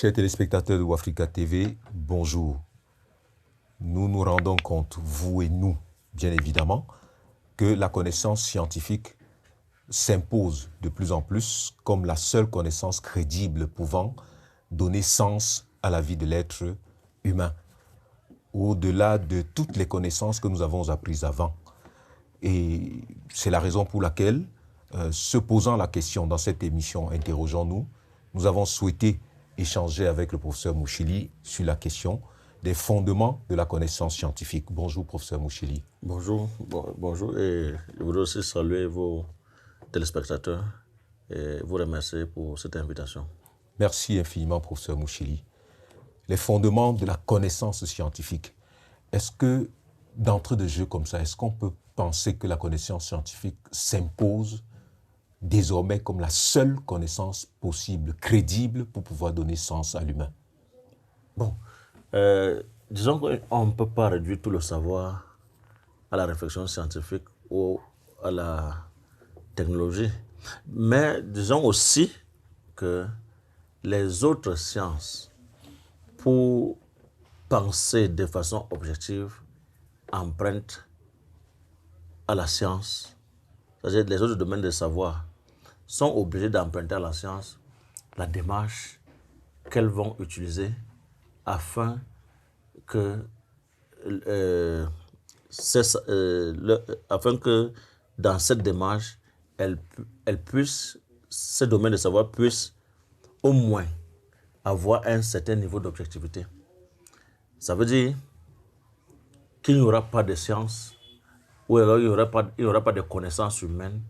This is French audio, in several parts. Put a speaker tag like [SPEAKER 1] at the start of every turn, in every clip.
[SPEAKER 1] Chers téléspectateurs de Wafrica TV, bonjour. Nous nous rendons compte, vous et nous, bien évidemment, que la connaissance scientifique s'impose de plus en plus comme la seule connaissance crédible pouvant donner sens à la vie de l'être humain, au-delà de toutes les connaissances que nous avons apprises avant. Et c'est la raison pour laquelle, se posant la question dans cette émission Interrogeons-nous, nous avons souhaité échanger avec le professeur Mouchili sur la question des fondements de la connaissance scientifique. Bonjour, professeur Mouchili.
[SPEAKER 2] Bonjour, bonjour, et je voudrais aussi saluer vos téléspectateurs et vous remercier pour cette invitation.
[SPEAKER 1] Merci infiniment, professeur Mouchili. Les fondements de la connaissance scientifique. Est-ce que, d'entrée de jeu comme ça, est-ce qu'on peut penser que la connaissance scientifique s'impose désormais comme la seule connaissance possible, crédible, pour pouvoir donner sens à l'humain?
[SPEAKER 2] Bon, disons qu'on ne peut pas réduire tout le savoir à la réflexion scientifique ou à la technologie, mais disons aussi que les autres sciences, pour penser de façon objective, empruntent à la science, c'est-à-dire les autres domaines de savoir, sont obligés d'emprunter à la science la démarche qu'elles vont utiliser afin que, dans cette démarche, ces domaines de savoir puissent au moins avoir un certain niveau d'objectivité. Ça veut dire qu'il n'y aura pas de science ou alors il n'y aura pas de connaissances humaines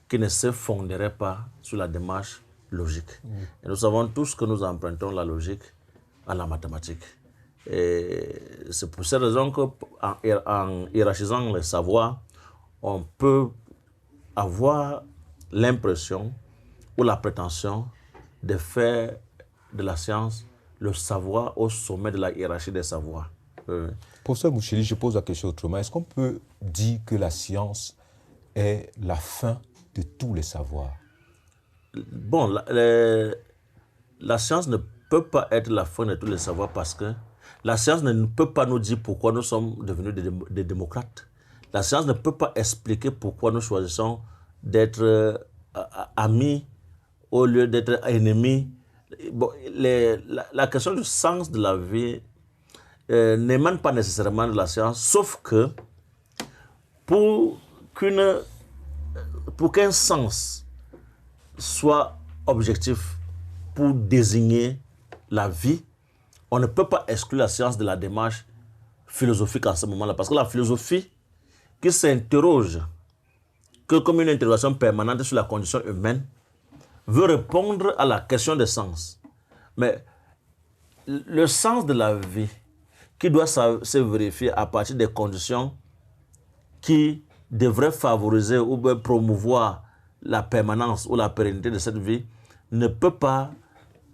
[SPEAKER 2] qui ne se fonderaient pas sur la démarche logique. Et nous savons tous que nous empruntons la logique à la mathématique. Et c'est pour cette raison qu'en hiérarchisant les savoirs, on peut avoir l'impression ou la prétention de faire de la science le savoir au sommet de la hiérarchie des savoirs.
[SPEAKER 1] Professeur Mouchili, je pose la question autrement. Est-ce qu'on peut dire que la science est la fin de tous les savoirs?
[SPEAKER 2] Bon, la science ne peut pas être la fin de tous les savoirs parce que la science ne peut pas nous dire pourquoi nous sommes devenus des démocrates. La science ne peut pas expliquer pourquoi nous choisissons d'être amis au lieu d'être ennemis. Bon, la question du sens de la vie n'émane pas nécessairement de la science, sauf que pour qu'un sens soit objectif pour désigner la vie, on ne peut pas exclure la science de la démarche philosophique à ce moment-là. Parce que la philosophie qui s'interroge que comme une interrogation permanente sur la condition humaine veut répondre à la question des sens. Mais le sens de la vie qui doit se vérifier à partir des conditions qui devraient favoriser ou promouvoir la permanence ou la pérennité de cette vie ne peut pas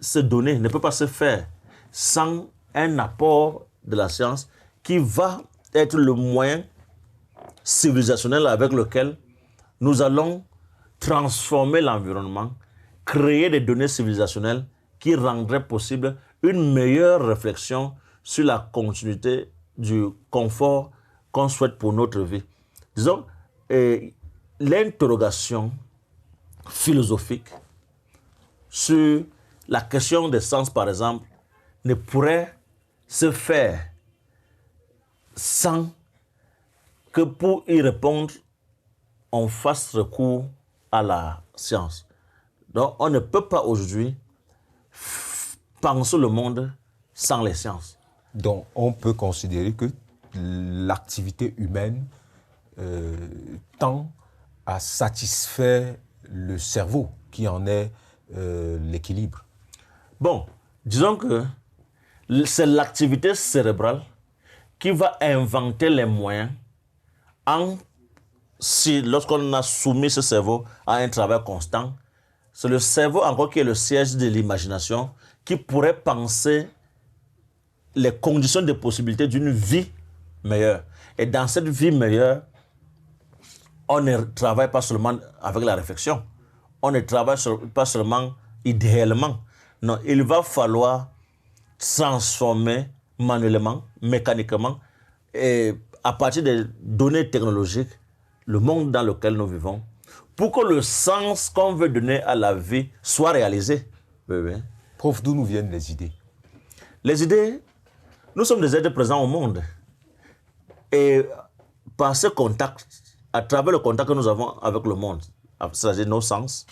[SPEAKER 2] se donner, ne peut pas se faire sans un apport de la science qui va être le moyen civilisationnel avec lequel nous allons transformer l'environnement, créer des données civilisationnelles qui rendraient possible une meilleure réflexion sur la continuité du confort qu'on souhaite pour notre vie. Disons, l'interrogation philosophique sur la question des sens, par exemple, ne pourrait se faire sans que pour y répondre, on fasse recours à la science. Donc, on ne peut pas aujourd'hui penser le monde sans les sciences.
[SPEAKER 1] Donc, on peut considérer que l'activité humaine tend à satisfaire le cerveau, qui en est l'équilibre.
[SPEAKER 2] Bon, disons que c'est l'activité cérébrale qui va inventer les moyens lorsqu'on a soumis ce cerveau à un travail constant. C'est le cerveau encore qui est le siège de l'imagination qui pourrait penser les conditions de possibilité d'une vie meilleure. Et dans cette vie meilleure, on ne travaille pas seulement avec la réflexion, on ne travaille pas seulement idéalement, Non, il va falloir transformer manuellement, mécaniquement, et à partir des données technologiques, le monde dans lequel nous vivons, pour que le sens qu'on veut donner à la vie soit réalisé. Oui, oui.
[SPEAKER 1] Prof, d'où nous viennent les idées?
[SPEAKER 2] Les idées, nous sommes des êtres présents au monde. Et par ce contact, à travers le contact que nous avons avec le monde, c'est-à-dire nos sens,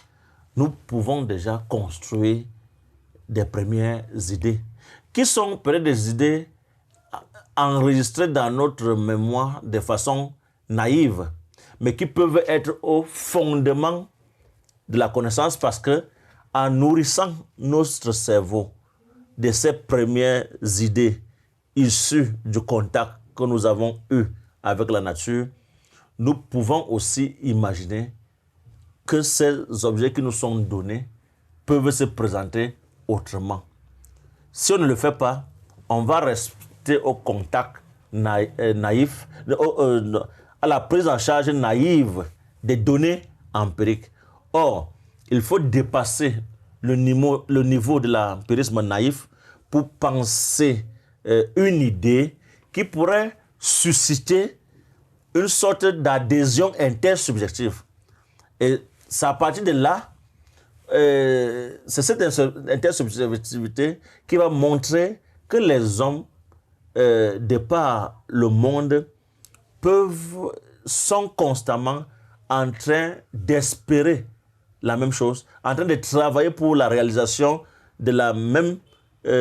[SPEAKER 2] nous pouvons déjà construire des premières idées, qui sont peut-être des idées enregistrées dans notre mémoire de façon naïve, mais qui peuvent être au fondement de la connaissance parce que, en nourrissant notre cerveau de ces premières idées issues du contact que nous avons eu avec la nature, nous pouvons aussi imaginer que ces objets qui nous sont donnés peuvent se présenter autrement. Si on ne le fait pas, on va rester au contact naïf, à la prise en charge naïve des données empiriques. Or, il faut dépasser le niveau de l'empirisme naïf pour penser une idée qui pourrait susciter une sorte d'adhésion intersubjective. Et c'est à partir de là, c'est cette intersubjectivité qui va montrer que les hommes, de par le monde, sont constamment en train d'espérer la même chose, en train de travailler pour la réalisation de la même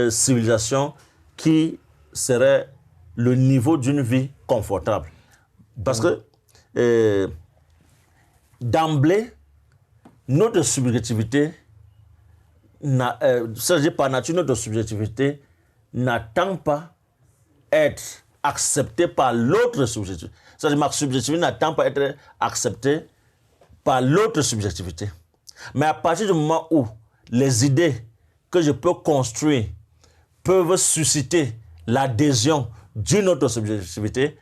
[SPEAKER 2] civilisation qui serait le niveau d'une vie confortable. Parce que d'emblée, notre subjectivité, c'est-à-dire par nature, notre subjectivité n'attend pas être acceptée par l'autre subjectivité. C'est-à-dire ma subjectivité n'attend pas être acceptée par l'autre subjectivité. Mais à partir du moment où les idées que je peux construire peuvent susciter l'adhésion d'une autre subjectivité,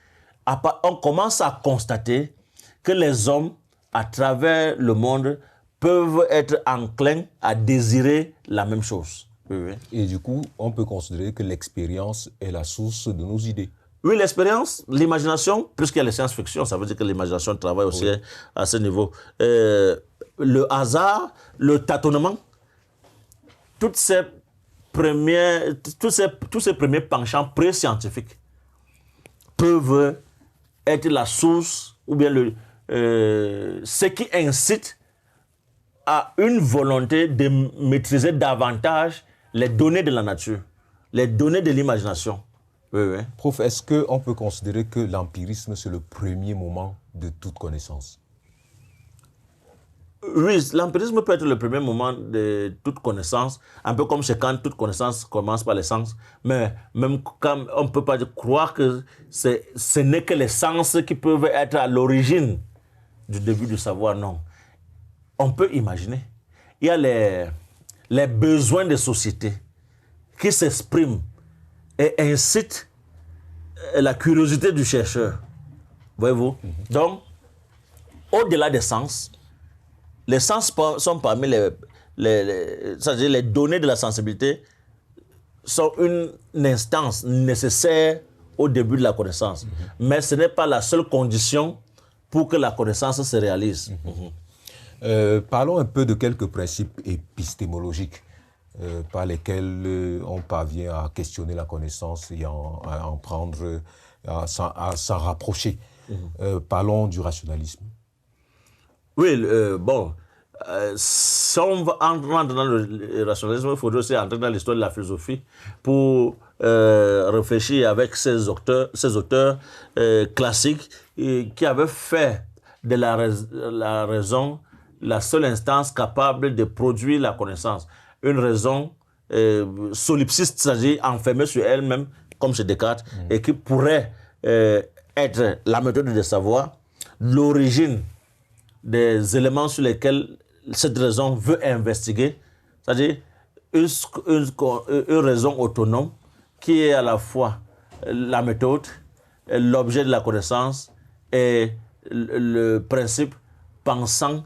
[SPEAKER 2] on commence à constater que les hommes, à travers le monde, peuvent être enclins à désirer la même chose. Oui, oui.
[SPEAKER 1] Et du coup, on peut considérer que l'expérience est la source de nos idées.
[SPEAKER 2] Oui, l'expérience, l'imagination, puisqu'il y a les science-fiction, ça veut dire que l'imagination travaille aussi à ce niveau. Le hasard, le tâtonnement, tous ces premiers penchants pré-scientifiques peuvent être la source ou bien ce qui incite à une volonté de maîtriser davantage les données de la nature, les données de l'imagination. Oui, oui.
[SPEAKER 1] Prof, est-ce qu'on peut considérer que l'empirisme, c'est le premier moment de toute connaissance?
[SPEAKER 2] Oui, l'empirisme peut être le premier moment de toute connaissance, un peu comme c'est quand toute connaissance commence par les sens, mais même quand on ne peut pas croire que ce n'est que les sens qui peuvent être à l'origine du début du savoir, non. On peut imaginer. Il y a les besoins des sociétés qui s'expriment et incitent la curiosité du chercheur. Voyez-vous? Donc, au-delà des sens, les sens sont parmi c'est-à-dire les données de la sensibilité sont une instance nécessaire au début de la connaissance. Mais ce n'est pas la seule condition pour que la connaissance se réalise.
[SPEAKER 1] Parlons un peu de quelques principes épistémologiques par lesquels on parvient à questionner la connaissance et à en prendre, à s'en rapprocher. Parlons du rationalisme.
[SPEAKER 2] Oui, si on rentre dans le rationalisme, il faudrait aussi entrer dans l'histoire de la philosophie pour réfléchir avec ces auteurs classiques qui avaient fait de la raison la seule instance capable de produire la connaissance. Une raison solipsiste, c'est-à-dire enfermée sur elle-même, comme chez Descartes, et qui pourrait être la méthode de savoir, l'origine des éléments sur lesquels cette raison veut investiguer, c'est-à-dire une raison autonome qui est à la fois la méthode, l'objet de la connaissance et le principe pensant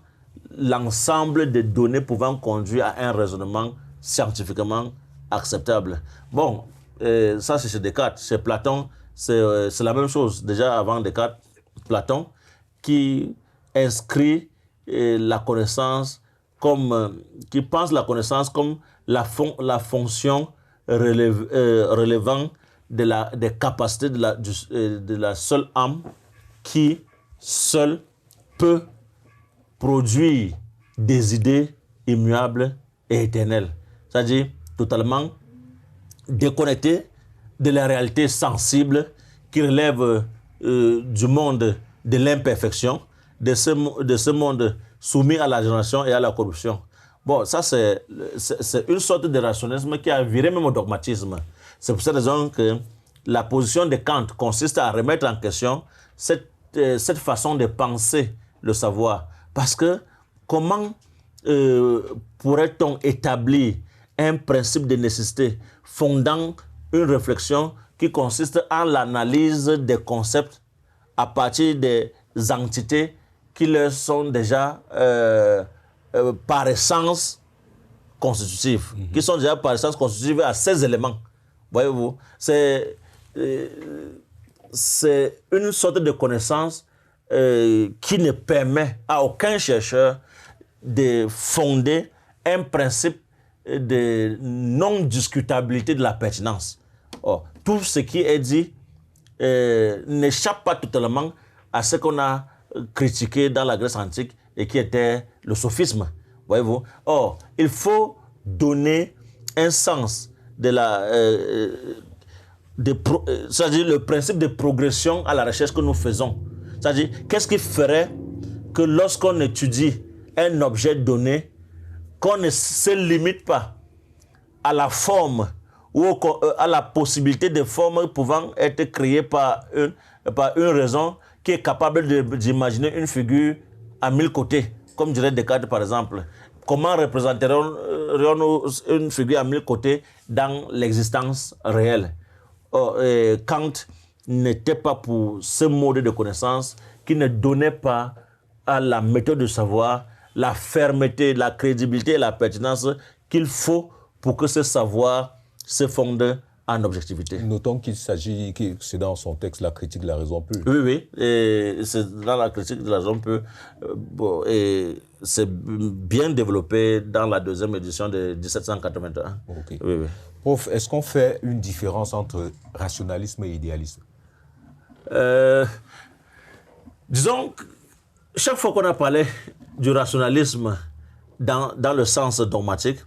[SPEAKER 2] l'ensemble des données pouvant conduire à un raisonnement scientifiquement acceptable. Bon, ça c'est chez Descartes. Chez Platon, c'est la même chose. Déjà avant Descartes, Platon, qui inscrit la connaissance comme, qui pense la connaissance comme la fonction relevant des capacités de la seule âme qui seule peut produire des idées immuables et éternelles. C'est-à-dire totalement déconnecté de la réalité sensible qui relève du monde de l'imperfection, de ce monde soumis à la génération et à la corruption. Bon, ça c'est une sorte de rationalisme qui a viré même au dogmatisme. C'est pour cette raison que la position de Kant consiste à remettre en question cette façon de penser le savoir. Parce que comment pourrait-on établir un principe de nécessité fondant une réflexion qui consiste en l'analyse des concepts à partir des entités qui leur sont déjà par essence constitutives, qui sont déjà par essence constitutives à ces éléments. Voyez-vous, c'est une sorte de connaissance qui ne permet à aucun chercheur de fonder un principe de non-discutabilité de la pertinence. Or, tout ce qui est dit n'échappe pas totalement à ce qu'on a critiqué dans la Grèce antique et qui était le sophisme. Voyez-vous? Or, il faut donner un sens c'est-à-dire le principe de progression à la recherche que nous faisons. C'est-à-dire, qu'est-ce qui ferait que lorsqu'on étudie un objet donné, qu'on ne se limite pas à la forme ou à la possibilité de formes pouvant être créées par une raison qui est capable d'imaginer une figure à 1000 côtés, comme dirait Descartes par exemple. Comment représenterions-nous une figure à 1000 côtés dans l'existence réelle? Kant n'était pas pour ce mode de connaissance qui ne donnait pas à la méthode de savoir la fermeté, la crédibilité et la pertinence qu'il faut pour que ce savoir se fonde en objectivité.
[SPEAKER 1] Notons qu'il s'agit, que c'est dans son texte La critique de la raison pure.
[SPEAKER 2] Oui, et c'est dans La critique de la raison pure. Et c'est bien développé dans la deuxième édition de 1781.
[SPEAKER 1] Okay.
[SPEAKER 2] Oui.
[SPEAKER 1] Prof, est-ce qu'on fait une différence entre rationalisme et idéalisme?
[SPEAKER 2] Disons que chaque fois qu'on a parlé du rationalisme dans le sens dogmatique,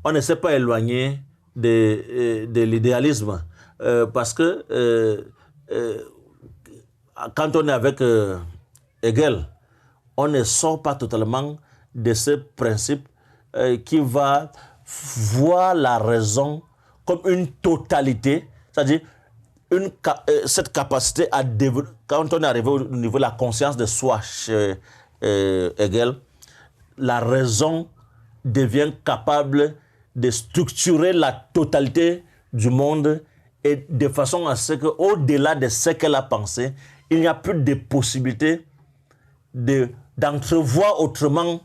[SPEAKER 2] on ne s'est pas éloigné de l'idéalisme. Parce que quand on est avec Hegel, on ne sort pas totalement de ce principe qui va voir la raison comme une totalité, c'est-à-dire cette capacité à développer, quand on est arrivé au niveau de la conscience de soi chez Hegel, la raison devient capable de structurer la totalité du monde et de façon à ce qu'au-delà de ce qu'elle a pensé, il n'y a plus de possibilité d'entrevoir autrement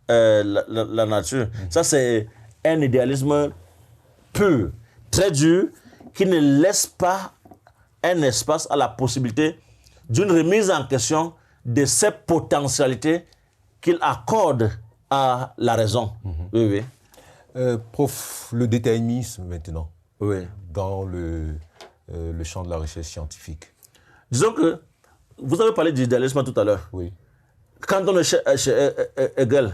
[SPEAKER 2] la nature. Ça, c'est un idéalisme pur, très dur, qui ne laisse pas un espace à la possibilité d'une remise en question de ces potentialités qu'il accorde à la raison. Oui.
[SPEAKER 1] Prof, le déterminisme maintenant,
[SPEAKER 2] oui,
[SPEAKER 1] dans le champ de la recherche scientifique.
[SPEAKER 2] Disons que, vous avez parlé d'idéalisme tout à l'heure.
[SPEAKER 1] Oui.
[SPEAKER 2] Quand on est chez Hegel,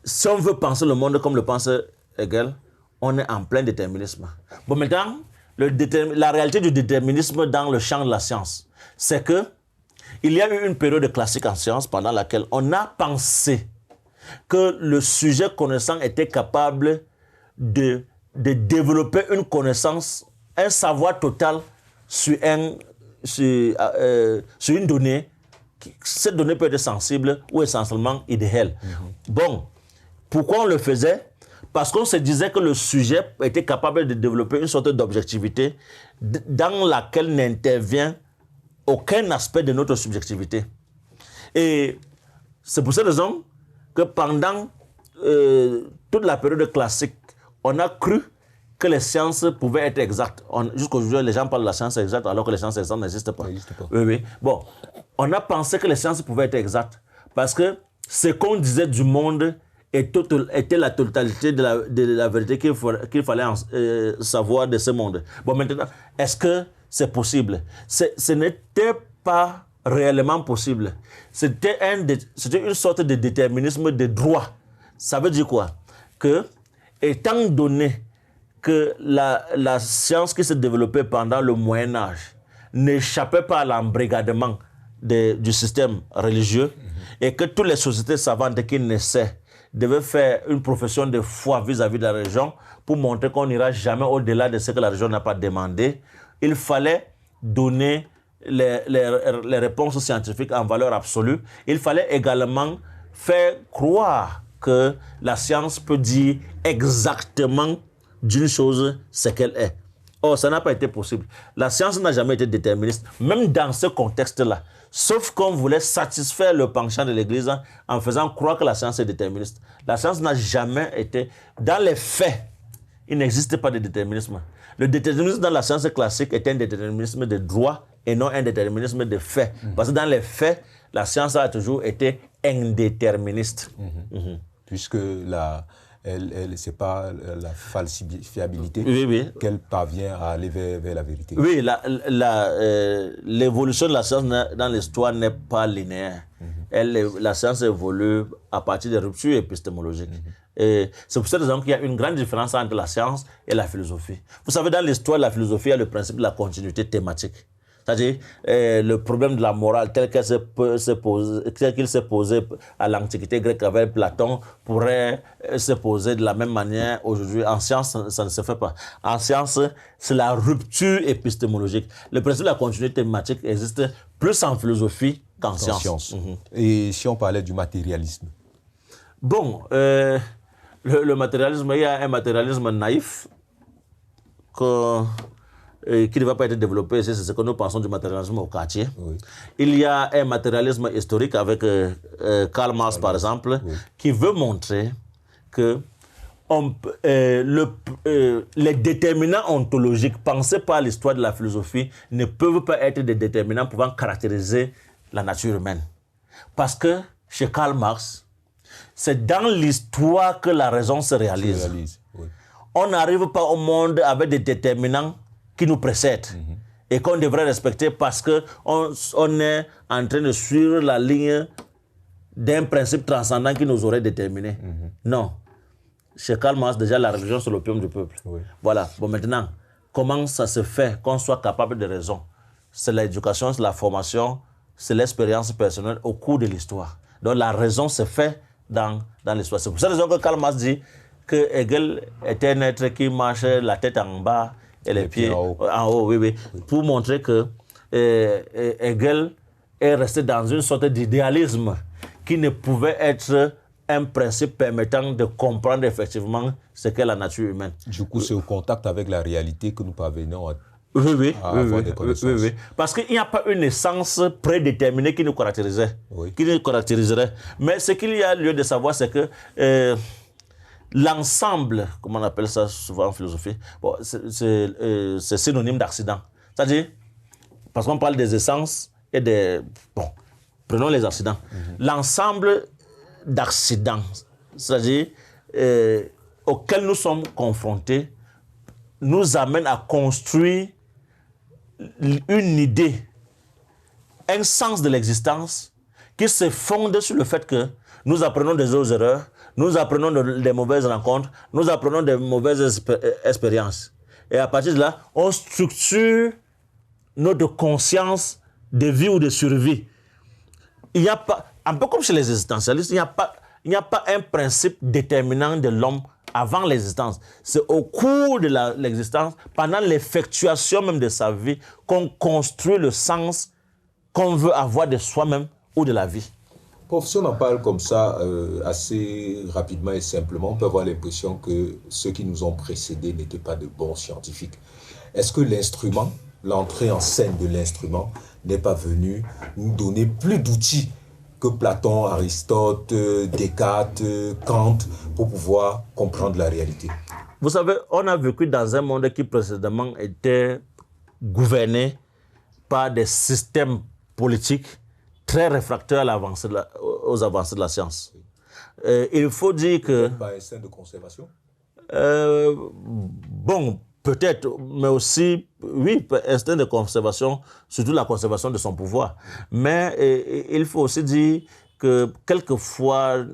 [SPEAKER 2] si on veut penser le monde comme le pense Hegel, on est en plein déterminisme. Bon, maintenant, la réalité du déterminisme dans le champ de la science, c'est que il y a eu une période classique en science pendant laquelle on a pensé que le sujet connaissant était capable de développer une connaissance, un savoir total sur une donnée. Cette donnée peut être sensible ou essentiellement idéale. Bon, pourquoi on le faisait? Parce qu'on se disait que le sujet était capable de développer une sorte d'objectivité dans laquelle n'intervient aucun aspect de notre subjectivité. Et c'est pour cette raison que pendant toute la période classique, on a cru que les sciences pouvaient être exactes. Jusqu'aujourd'hui, les gens parlent de la science exacte alors que les sciences exactes n'existent pas. Oui, oui. Bon, on a pensé que les sciences pouvaient être exactes parce que ce qu'on disait du monde était la totalité de la vérité qu'il fallait savoir de ce monde. Bon, maintenant, est-ce que c'est possible? Ce n'était pas réellement possible. C'était une sorte de déterminisme de droit. Ça veut dire quoi? Que, étant donné que la science qui s'est développée pendant le Moyen-Âge n'échappait pas à l'embrigadement du système religieux et que toutes les sociétés savantes qui naissaient devaient faire une profession de foi vis-à-vis de la religion pour montrer qu'on n'ira jamais au-delà de ce que la religion n'a pas demandé, il fallait donner les réponses scientifiques en valeur absolue. Il fallait également faire croire que la science peut dire exactement d'une chose ce qu'elle est. Or, ça n'a pas été possible. La science n'a jamais été déterministe, même dans ce contexte-là. Sauf qu'on voulait satisfaire le penchant de l'Église en faisant croire que la science est déterministe. La science n'a jamais été... Dans les faits, il n'existe pas de déterminisme. Le déterminisme dans la science classique est un déterminisme de droit et non un déterminisme de fait. Parce que dans les faits, la science a toujours été indéterministe.
[SPEAKER 1] Puisque c'est pas la falsifiabilité qu'elle parvient à aller vers la vérité.
[SPEAKER 2] Oui, l'évolution de la science dans l'histoire n'est pas linéaire. La science évolue à partir des ruptures épistémologiques. Et c'est pour cette raison qu'il y a une grande différence entre la science et la philosophie. Vous savez, dans l'histoire de la philosophie, il y a le principe de la continuité thématique. C'est-à-dire le problème de la morale tel qu'il s'est posé à l'Antiquité grecque avec Platon pourrait se poser de la même manière aujourd'hui. En science, ça ne se fait pas. En science, c'est la rupture épistémologique. Le principe de la continuité thématique existe plus en philosophie qu'en science.
[SPEAKER 1] Et si on parlait du matérialisme?
[SPEAKER 2] Bon, le matérialisme, il y a un matérialisme naïf qui ne va pas être développé, c'est ce que nous pensons du matérialisme au quartier. Oui. Il y a un matérialisme historique avec Karl Marx, par exemple, qui veut montrer que les déterminants ontologiques pensés par l'histoire de la philosophie ne peuvent pas être des déterminants pouvant caractériser la nature humaine. Parce que chez Karl Marx, c'est dans l'histoire que la raison se réalise. Oui. On n'arrive pas au monde avec des déterminants qui nous précèdent et qu'on devrait respecter parce qu'on est en train de suivre la ligne d'un principe transcendant qui nous aurait déterminés. Non. Chez Karl Marx, déjà, la religion, c'est l'opium du peuple. Oui. Voilà. Bon, maintenant, comment ça se fait qu'on soit capable de raison? C'est l'éducation, c'est la formation, c'est l'expérience personnelle au cours de l'histoire. Donc, la raison se fait dans l'histoire. C'est pour cette raison que Karl Marx dit que Hegel était un être qui marche la tête en bas et les pieds en haut, oui. Pour montrer que Hegel est resté dans une sorte d'idéalisme qui ne pouvait être un principe permettant de comprendre effectivement ce qu'est la nature humaine.
[SPEAKER 1] Du coup, c'est au contact avec la réalité que nous parvenons à avoir des connaissances.
[SPEAKER 2] Oui. Parce qu'il n'y a pas une essence prédéterminée qui nous caractériserait. Mais ce qu'il y a lieu de savoir, c'est que l'ensemble, comme on appelle ça souvent en philosophie, bon, c'est synonyme d'accident. C'est-à-dire, parce qu'on parle des essences et des... Bon, prenons les accidents. L'ensemble d'accidents, c'est-à-dire auxquels nous sommes confrontés, nous amène à construire une idée, un sens de l'existence qui se fonde sur le fait que nous apprenons des erreurs, nous apprenons des mauvaises rencontres, nous apprenons des mauvaises expériences. Et à partir de là, on structure notre conscience de vie ou de survie. Il n'y a pas, un peu comme chez les existentialistes, il n'y a pas un principe déterminant de l'homme avant l'existence. C'est au cours de l'existence, pendant l'effectuation même de sa vie, qu'on construit le sens qu'on veut avoir de soi-même ou de la vie.
[SPEAKER 1] Prof, si on en parle comme ça, assez rapidement et simplement, on peut avoir l'impression que ceux qui nous ont précédés n'étaient pas de bons scientifiques. Est-ce que l'instrument, l'entrée en scène de l'instrument, n'est pas venu nous donner plus d'outils que Platon, Aristote, Descartes, Kant, pour pouvoir comprendre la réalité?
[SPEAKER 2] Vous savez, on a vécu dans un monde qui précédemment était gouverné par des systèmes politiques très réfractaires aux avancées de la science. Il faut dire que...
[SPEAKER 1] Par instinct de conservation.
[SPEAKER 2] Bon, peut-être, mais aussi, oui, instinct de conservation, surtout la conservation de son pouvoir. Mais il faut aussi dire que quelquefois,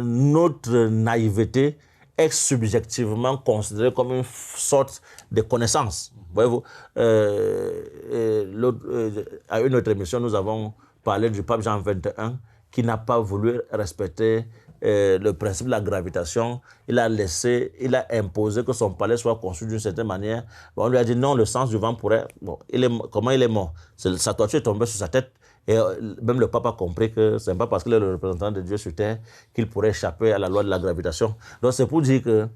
[SPEAKER 2] notre naïveté est subjectivement considérée comme une sorte de connaissance. Voyez-vous, à une autre émission, nous avons parlé du pape Jean XXI qui n'a pas voulu respecter le principe de la gravitation. Il a imposé que son palais soit construit d'une certaine manière. On lui a dit non, le sens du vent pourrait... Bon, comment il est mort? Sa toiture est tombée sur sa tête. Et même le pape a compris que ce n'est pas parce qu'il est le représentant de Dieu sur terre qu'il pourrait échapper à la loi de la gravitation. Donc c'est pour dire que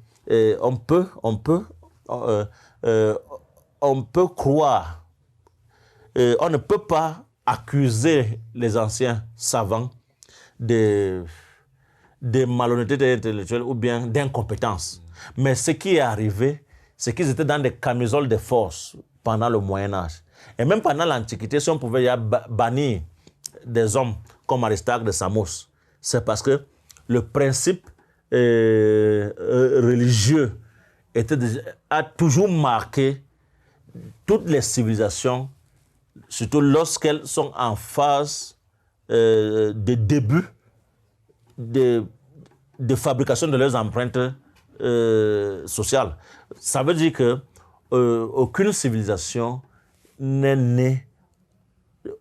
[SPEAKER 2] on peut croire, on ne peut pas accuser les anciens savants de malhonnêteté intellectuelle ou bien d'incompétence. Mais ce qui est arrivé, c'est qu'ils étaient dans des camisoles de force pendant le Moyen-Âge. Et même pendant l'Antiquité, si on pouvait bannir des hommes comme Aristarque de Samos, c'est parce que le principe religieux a toujours marqué toutes les civilisations, surtout lorsqu'elles sont en phase de début de fabrication de leurs empreintes sociales. Ça veut dire que aucune civilisation n'est née,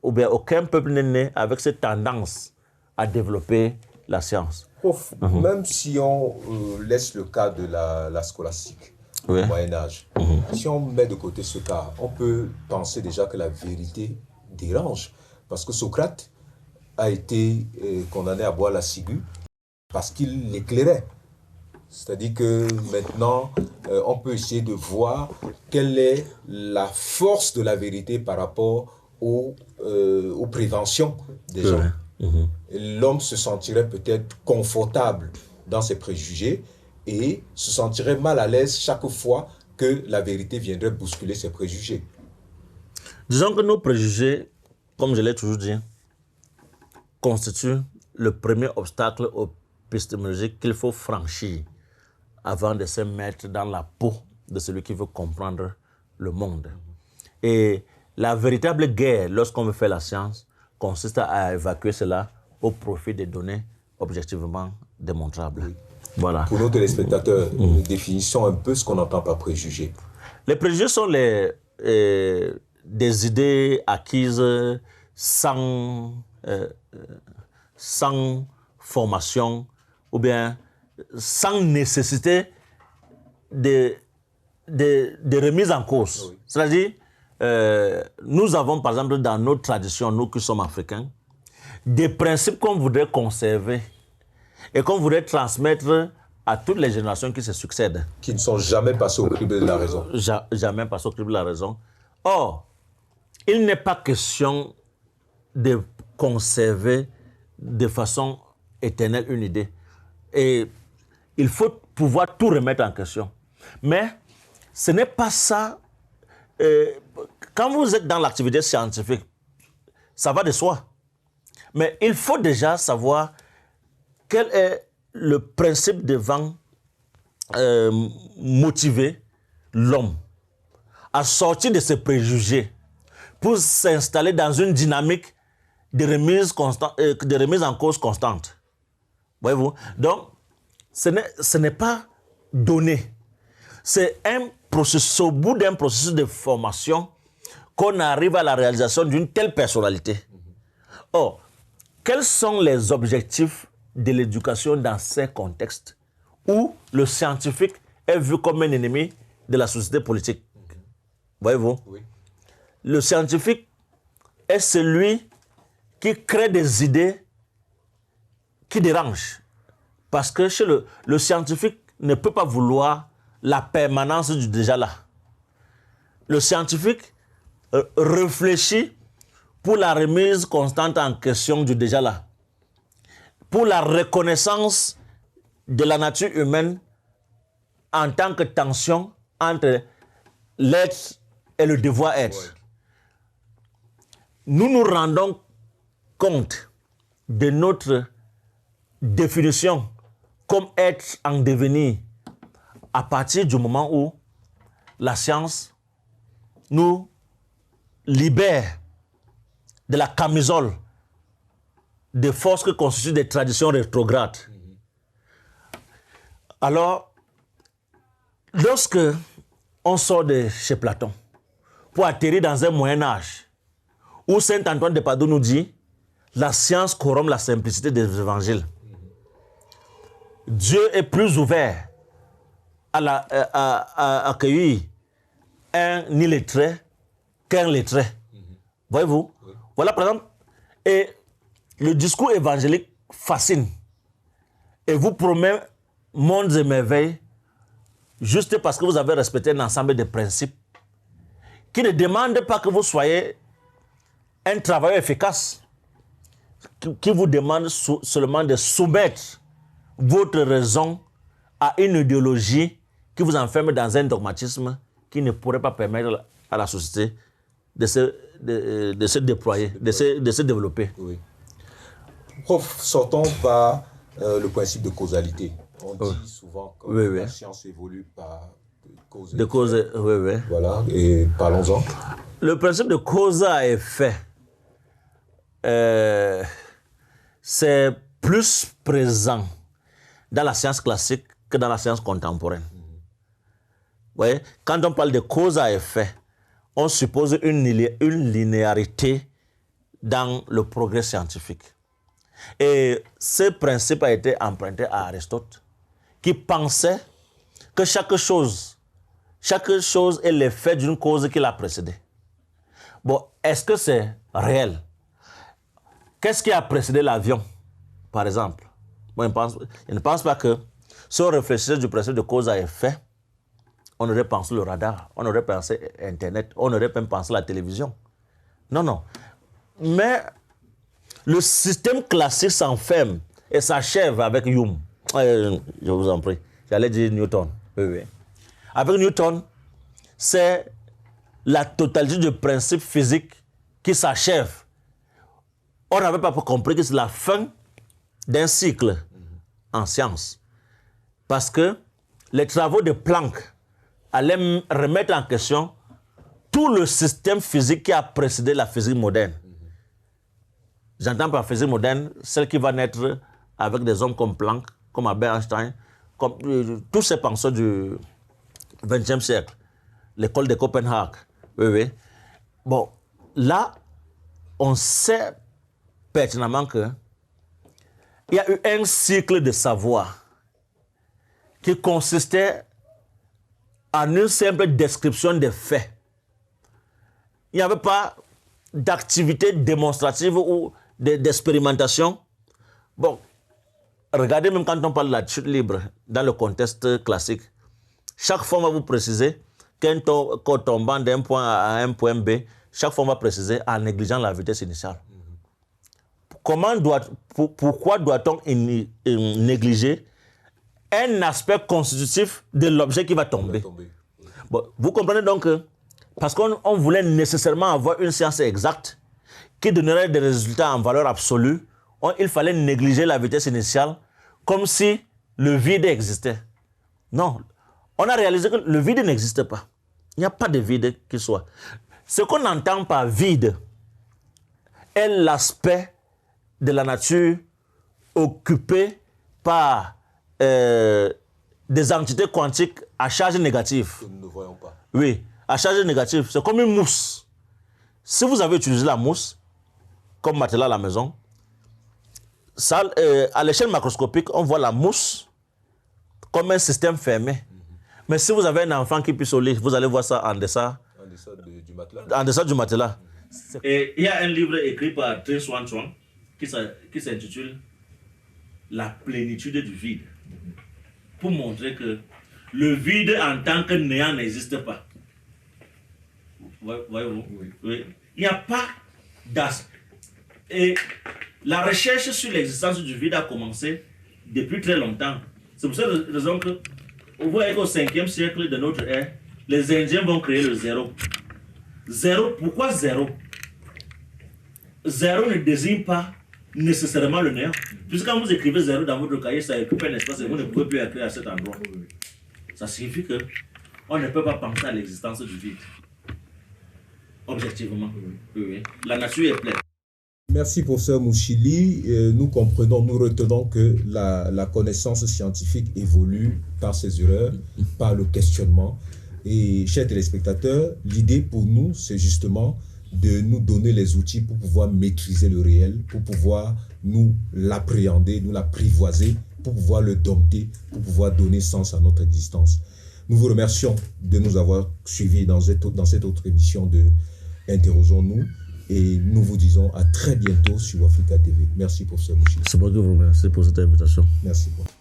[SPEAKER 2] ou bien aucun peuple n'est né avec cette tendance à développer la science.
[SPEAKER 1] Prof, même si on laisse le cas de la scolastique au Moyen-Âge, si on met de côté ce cas, on peut penser déjà que la vérité dérange. Parce que Socrate a été condamné à boire la ciguë parce qu'il l'éclairait. C'est-à-dire que maintenant, on peut essayer de voir quelle est la force de la vérité par rapport aux préventions des gens. L'homme se sentirait peut-être confortable dans ses préjugés et se sentirait mal à l'aise chaque fois que la vérité viendrait bousculer ses préjugés.
[SPEAKER 2] Disons que nos préjugés, comme je l'ai toujours dit, constituent le premier obstacle épistémologique qu'il faut franchir avant de se mettre dans la peau de celui qui veut comprendre le monde. Et la véritable guerre, lorsqu'on veut faire la science, consiste à évacuer cela au profit des données objectivement démontrables. Oui. Voilà.
[SPEAKER 1] Pour nos téléspectateurs, définissons un peu ce qu'on entend par préjugés.
[SPEAKER 2] Les préjugés sont des idées acquises sans formation ou bien sans nécessité de remise en cause. Oui. C'est-à-dire, nous avons par exemple dans notre tradition, nous qui sommes africains, des principes qu'on voudrait conserver et qu'on voudrait transmettre à toutes les générations qui se succèdent.
[SPEAKER 1] Qui ne sont jamais passés au crible de la raison.
[SPEAKER 2] Jamais passés au crible de la raison. Or, il n'est pas question de conserver de façon éternelle une idée. Et il faut pouvoir tout remettre en question. Mais ce n'est pas ça. Quand vous êtes dans l'activité scientifique, ça va de soi. Mais il faut déjà savoir quel est le principe devant motiver l'homme à sortir de ses préjugés pour s'installer dans une dynamique de remise en cause constante. Voyez-vous? Donc, ce n'est pas donné. C'est un processus, au bout d'un processus de formation, qu'on arrive à la réalisation d'une telle personnalité. Or, quels sont les objectifs de l'éducation dans ces contextes où le scientifique est vu comme un ennemi de la société politique? Voyez-vous? Oui. Le scientifique est celui qui crée des idées qui dérangent. Parce que chez le scientifique ne peut pas vouloir la permanence du déjà là. Le scientifique réfléchit pour la remise constante en question du déjà là, pour la reconnaissance de la nature humaine en tant que tension entre l'être et le devoir-être.
[SPEAKER 1] Ouais.
[SPEAKER 2] Nous nous rendons compte de notre définition comme être en devenir à partir du moment où la science nous libère de la camisole des forces que constituent des traditions rétrogrades. Alors, lorsque on sort de chez Platon pour atterrir dans un Moyen-Âge où Saint Antoine de Padoue nous dit la science corrompt la simplicité des évangiles, Dieu est plus ouvert à accueillir un illettré qu'un lettré. Voyez-vous? Oui. Voilà, par exemple, et le discours évangélique fascine et vous promet mondes et merveilles juste parce que vous avez respecté un ensemble de principes qui ne demandent pas que vous soyez un travailleur efficace, qui vous demande seulement de soumettre votre raison à une idéologie qui vous enferme dans un dogmatisme qui ne pourrait pas permettre à la société de se déployer, de se développer.
[SPEAKER 1] Oui. Prof, sortons par le principe de causalité. On dit souvent que la science évolue par cause et effet. Voilà, et parlons-en.
[SPEAKER 2] Le principe de cause à effet, c'est plus présent dans la science classique que dans la science contemporaine. Vous voyez, quand on parle de cause à effet, on suppose une linéarité dans le progrès scientifique. Et ce principe a été emprunté à Aristote, qui pensait que chaque chose est l'effet d'une cause qui l'a précédée. Bon, est-ce que c'est réel? Qu'est-ce qui a précédé l'avion, par exemple? Moi, je ne pense pas que si on réfléchissait du principe de cause à effet, on aurait pensé le radar, on aurait pensé Internet, on aurait même pensé la télévision. Non. Mais le système classique s'enferme et s'achève avec Hume. Je vous en prie, j'allais dire Newton. Oui. Avec Newton, c'est la totalité du principe physique qui s'achève. On n'avait pas compris que c'est la fin d'un cycle en science. Parce que les travaux de Planck allaient remettre en question tout le système physique qui a précédé la physique moderne. J'entends par physique moderne celle qui va naître avec des hommes comme Planck, comme Albert Einstein, comme tous ces penseurs du XXe siècle, l'école de Copenhague. Oui. Bon, là, on sait pertinemment qu'il y a eu un cycle de savoir qui consistait en une simple description des faits. Il n'y avait pas d'activité démonstrative ou d'expérimentation. Bon, regardez même quand on parle de la chute libre dans le contexte classique, chaque fois on va vous préciser qu'un corps tombant d'un point A à un point B, chaque fois on va préciser en négligeant la vitesse initiale. Pourquoi doit-on négliger un aspect constitutif de l'objet qui va tomber? Bon, vous comprenez donc que parce qu'on voulait nécessairement avoir une science exacte qui donnerait des résultats en valeur absolue, il fallait négliger la vitesse initiale comme si le vide existait. Non, on a réalisé que le vide n'existe pas. Il n'y a pas de vide qui soit. Ce qu'on entend par vide est l'aspect de la nature occupé par des entités quantiques à charge négative.
[SPEAKER 1] Que nous ne voyons pas.
[SPEAKER 2] Oui, à charge négative. C'est comme une mousse. Si vous avez utilisé la mousse comme matelas à la maison, ça, à l'échelle macroscopique, on voit la mousse comme un système fermé. Mais si vous avez un enfant qui pisse au lit, vous allez voir ça en deçà
[SPEAKER 1] du matelas.
[SPEAKER 2] En deçà du matelas. Et il y a un livre écrit par Trinh Xuan Chuang qui s'intitule La plénitude du vide. Pour montrer que le vide en tant que néant n'existe pas. Voyez-vous? Oui. Il n'y a pas d'aspect. Et la recherche sur l'existence du vide a commencé depuis très longtemps. C'est pour cette raison que Vous voyez qu'au 5e siècle de notre ère, les Indiens vont créer le zéro. Zéro, pourquoi zéro? Zéro ne désigne pas nécessairement le néant. Puisque quand vous écrivez zéro dans votre cahier, ça occupe un espace et vous ne pouvez plus écrire à cet endroit. Ça signifie que on ne peut pas penser à l'existence du vide. Objectivement. Oui. La nature est pleine.
[SPEAKER 1] Merci, professeur Mouchili. Nous comprenons, nous retenons que la connaissance scientifique évolue par ses erreurs, par le questionnement. Et chers téléspectateurs, l'idée pour nous, c'est justement de nous donner les outils pour pouvoir maîtriser le réel, pour pouvoir nous l'appréhender, nous l'apprivoiser, pour pouvoir le dompter, pour pouvoir donner sens à notre existence. Nous vous remercions de nous avoir suivis dans cette autre émission de Interrogeons-nous. Et nous vous disons à très bientôt sur Africa TV. Merci, professeur Mouchili.
[SPEAKER 2] C'est moi qui vous remercie pour cette invitation.
[SPEAKER 1] Merci beaucoup.